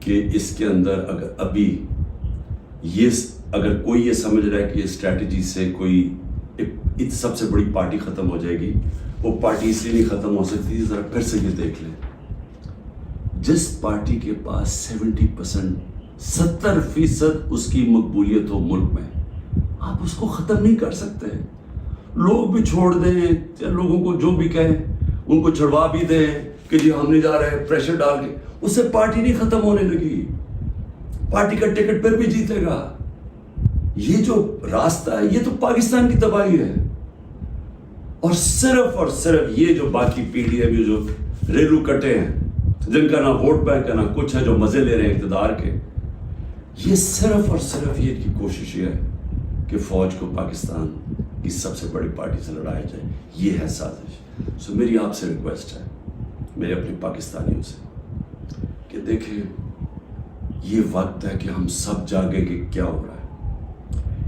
کہ اس کے اندر اگر کوئی یہ سمجھ رہا ہے کہ اسٹریٹجی سے کوئی سب سے بڑی پارٹی ختم ہو جائے گی، وہ پارٹی اس لیے نہیں ختم ہو سکتی. ذرا پھر سے یہ دیکھ لیں، جس پارٹی کے پاس 70% اس کی مقبولیت ہو ملک میں، آپ اس کو ختم نہیں کر سکتے. لوگ بھی چھوڑ دیں، لوگوں کو جو بھی کہیں ان کو چھڑوا بھی دیں کہ جی ہم نہیں جا رہے، پریشر ڈال کے، اس سے پارٹی نہیں ختم ہونے لگی. پارٹی کا ٹکٹ پھر بھی جیتے گا. یہ جو راستہ ہے یہ تو پاکستان کی تباہی ہے. اور صرف یہ جو باقی پیڑھی ہے، جو ریلو کٹے ہیں، جن کا نہ ووٹ بینک ہے نہ کچھ ہے، جو مزے لے رہے ہیں اقتدار کے، یہ صرف یہ کی کوشش ہے کہ فوج کو پاکستان کی سب سے بڑی پارٹی سے لڑایا جائے. یہ ہے سازش. سو میری آپ سے ریکویسٹ ہے، میرے اپنے پاکستانیوں سے، کہ دیکھیں یہ وقت ہے کہ ہم سب جاگیں کہ کیا ہو رہا ہے.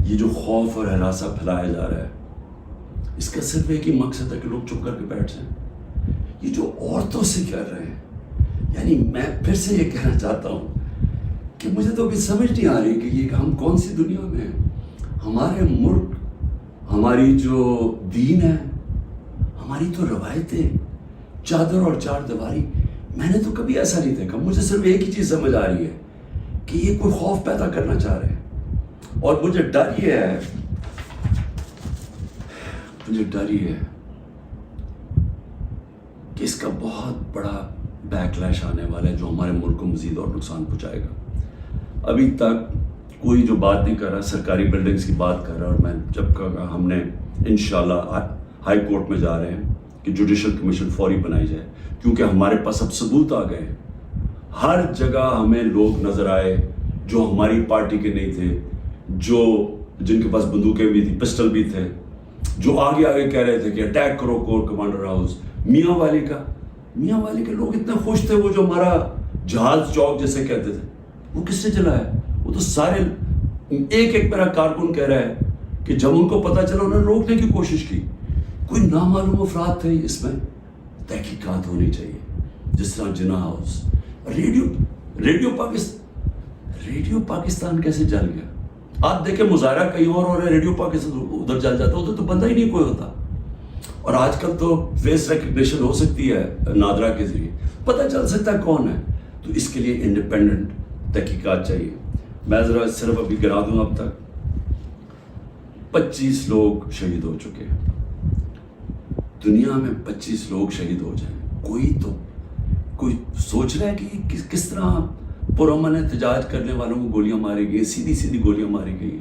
یہ جو خوف اور ہراساں پھیلایا جا رہا ہے، اس کا صرف ایک ہی مقصد ہے کہ لوگ چپ کر کے بیٹھ جائیں. یہ جو عورتوں سے کہہ رہے ہیں، یعنی میں پھر سے یہ کہنا چاہتا ہوں کہ مجھے تو ابھی سمجھ نہیں آ رہی کہ یہ ہم کون سی دنیا میں ہیں. ہمارے ملک، ہماری جو دین ہے، ہماری تو روایتیں، چادر اور چار دیواری، میں نے تو کبھی ایسا نہیں دیکھا. مجھے صرف ایک ہی چیز سمجھ آ رہی ہے کہ یہ کوئی خوف پیدا کرنا چاہ رہے ہیں. اور مجھے ڈر یہ ہے کہ اس کا بہت بڑا بیک لیش آنے والا ہے جو ہمارے ملک کو مزید اور نقصان پہنچائے گا. ابھی تک کوئی جو بات نہیں کر رہا، سرکاری بلڈنگز کی بات کر رہا. اور میں جب کہا ہم نے انشاءاللہ ہائی کورٹ میں جا رہے ہیں کہ جوڈیشل کمیشن فوری بنائی جائے، کیونکہ ہمارے پاس اب ثبوت آ گئے. ہر جگہ ہمیں لوگ نظر آئے جو ہماری پارٹی کے نہیں تھے، جن کے پاس بندوقیں بھی تھی، پسٹل بھی تھے، جو آگے کہہ رہے تھے کہ اٹیک کرو کور کمانڈر ہاؤس. میاں والی کے لوگ اتنے خوش تھے، وہ جو ہمارا جہاز چوک جیسے کہتے تھے، وہ کس نے جلایا؟ وہ تو سارے ایک میرا کارکن کہہ رہا ہے کہ جب ان کو پتا چلا انہوں نے روکنے کی کوشش کی. کوئی نامعلوم افراد تھے. اس میں تحقیقات ہونی چاہیے. جس طرح جناح ہاؤس، ریڈیو پاکستان کیسے جل گیا؟ آپ دیکھیں مظاہرہ کہیں اور ہو رہا ہے، ریڈیو پاکستان ادھر جل جاتا، ادھر تو بندہ ہی نہیں کوئی ہوتا. اور آج کل تو فیس ریکگنیشن ہو سکتی ہے نادرا کے ذریعے، پتہ چل سکتا ہے کون ہے. تو اس کے لیے انڈیپینڈنٹ تحقیقات چاہیے. میں ذرا صرف ابھی گرا دوں، اب تک 25 لوگ شہید ہو چکے ہیں. دنیا میں 25 لوگ شہید ہو جائیں، کوئی سوچ رہا ہے کہ کس طرح پرامن احتجاج کرنے والوں کو گولیاں ماری گئی، سیدھی گولیاں ماری گئی.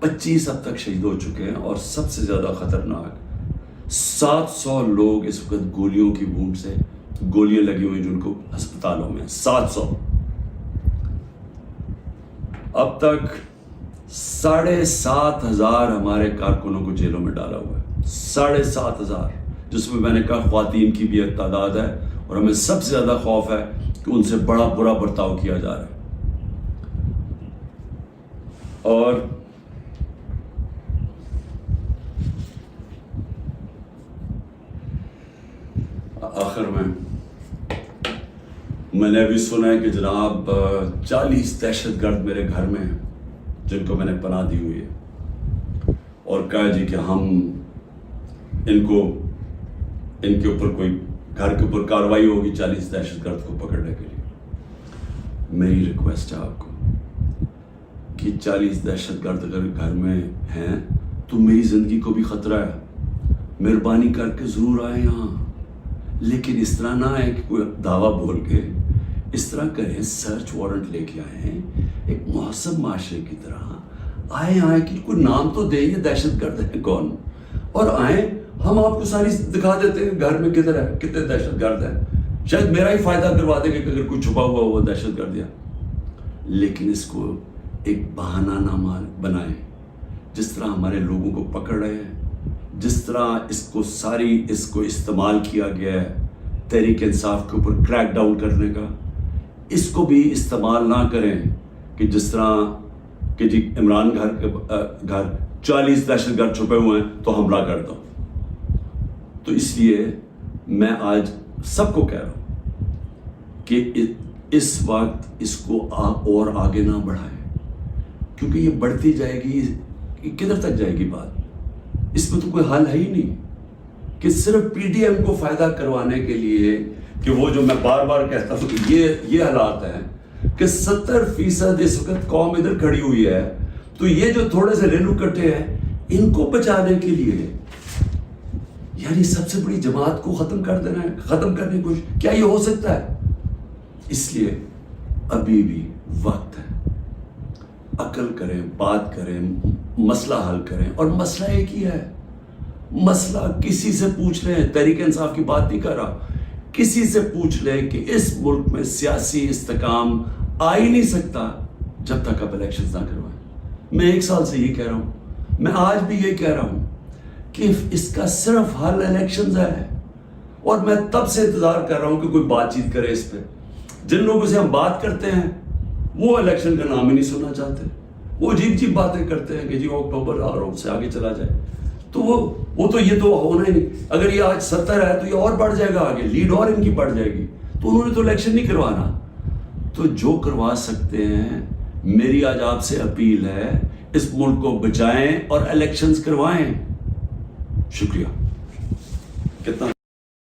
25 اب تک شہید ہو چکے ہیں. اور سب سے زیادہ خطرناک 700 لوگ اس وقت گولیوں کی وونڈ سے، گولیاں لگی ہوئی جن کو ہسپتالوں میں 700. اب تک 7,500 ہمارے کارکنوں کو جیلوں میں ڈالا ہوا ہے. 7,500، جس میں میں نے کہا خواتین کی بھی ایک تعداد ہے. اور ہمیں سب سے زیادہ خوف ہے کہ ان سے بڑا برا برتاؤ کیا جا رہا ہے. اور آخر میں نے ابھی سنا ہے کہ جناب 40 دہشت گرد میرے گھر میں ہیں جن کو میں نے پناہ دی ہوئی ہے. اور کہا جی کہ ہم ان کے اوپر کوئی گھر کے اوپر کارروائی ہوگی 40 دہشت گرد کو پکڑنے کے لیے. میری ریکویسٹ ہے آپ کو کہ 40 دہشت گرد اگر گھر میں ہیں تو میری زندگی کو بھی خطرہ ہے. مہربانی کر کے ضرور آئیں یہاں، لیکن اس طرح نہ آئے کہ کوئی دعویٰ بول کے. اس طرح کریں، سرچ وارنٹ لے کے آئیں ایک مہذب معاشرے کی طرح. آئیں کہ کوئی نام تو دیں، یہ دہشت گرد ہے کون، اور آئیں ہم آپ کو ساری دکھا دیتے ہیں گھر میں کدھر ہے، کتنے دہشت گرد ہیں. شاید میرا ہی فائدہ کروا دیں گے کہ اگر کوئی چھپا ہوا وہ دہشت گرد ہے. لیکن اس کو ایک بہانہ نہ بنائیں. جس طرح ہمارے لوگوں کو پکڑ رہے ہیں، جس طرح اس کو استعمال کیا گیا ہے تحریک انصاف کے اوپر کریک ڈاؤن کرنے کا، اس کو بھی استعمال نہ کریں کہ جس طرح کہ جی عمران گھر 40 دہشت گرد چھپے ہوئے ہیں تو حملہ کر دو. تو اس لیے میں آج سب کو کہہ رہا ہوں کہ اس وقت اس کو اور آگے نہ بڑھائیں، کیونکہ یہ بڑھتی جائے گی، کدھر تک جائے گی بات؟ اس میں تو کوئی حل ہے ہی نہیں کہ صرف پی ڈی ایم کو فائدہ کروانے کے لیے، کہ وہ جو میں بار بار کہتا ہوں کہ یہ حالات ہیں کہ 70% اس وقت قوم ادھر کھڑی ہوئی ہے، تو یہ جو تھوڑے سے ریلو کٹے ہیں ان کو بچانے کے لیے یعنی سب سے بڑی جماعت کو ختم کر دینا ہے، ختم کرنے کی کوشش، کیا یہ ہو سکتا ہے؟ اس لیے ابھی بھی وقت ہے، عقل کریں، بات کریں، مسئلہ حل کریں، اور مسئلہ ایک ہی ہے۔ مسئلہ کسی سے پوچھ لیں، تحریک انصاف کی بات نہیں کر رہا، کسی سے پوچھ لیں کہ اس ملک میں سیاسی استحکام آ ہی نہیں سکتا جب تک آپ الیکشنز نہ کروائیں۔ میں 1 سال سے یہ کہہ رہا ہوں، میں آج بھی یہ کہہ رہا ہوں کہ اس کا صرف حل الیکشنز ہے، اور میں تب سے انتظار کر رہا ہوں کہ کوئی بات چیت کرے اس پہ۔ جن لوگوں سے ہم بات کرتے ہیں وہ الیکشن کا نام ہی نہیں سننا چاہتے، وہ عجیب عجیب باتیں کرتے ہیں کہ جی اکتوبر اور اس سے آگے چلا جائے، تو وہ تو یہ تو ہونا ہی نہیں۔ اگر یہ آج 70 ہے تو یہ اور بڑھ جائے گا، آگے لیڈ اور ان کی بڑھ جائے گی، تو انہوں نے تو الیکشن نہیں کروانا۔ تو جو کروا سکتے ہیں، میری آج آپ سے اپیل ہے، اس ملک کو بچائیں اور الیکشنز کروائیں۔ شکریہ۔ کتنا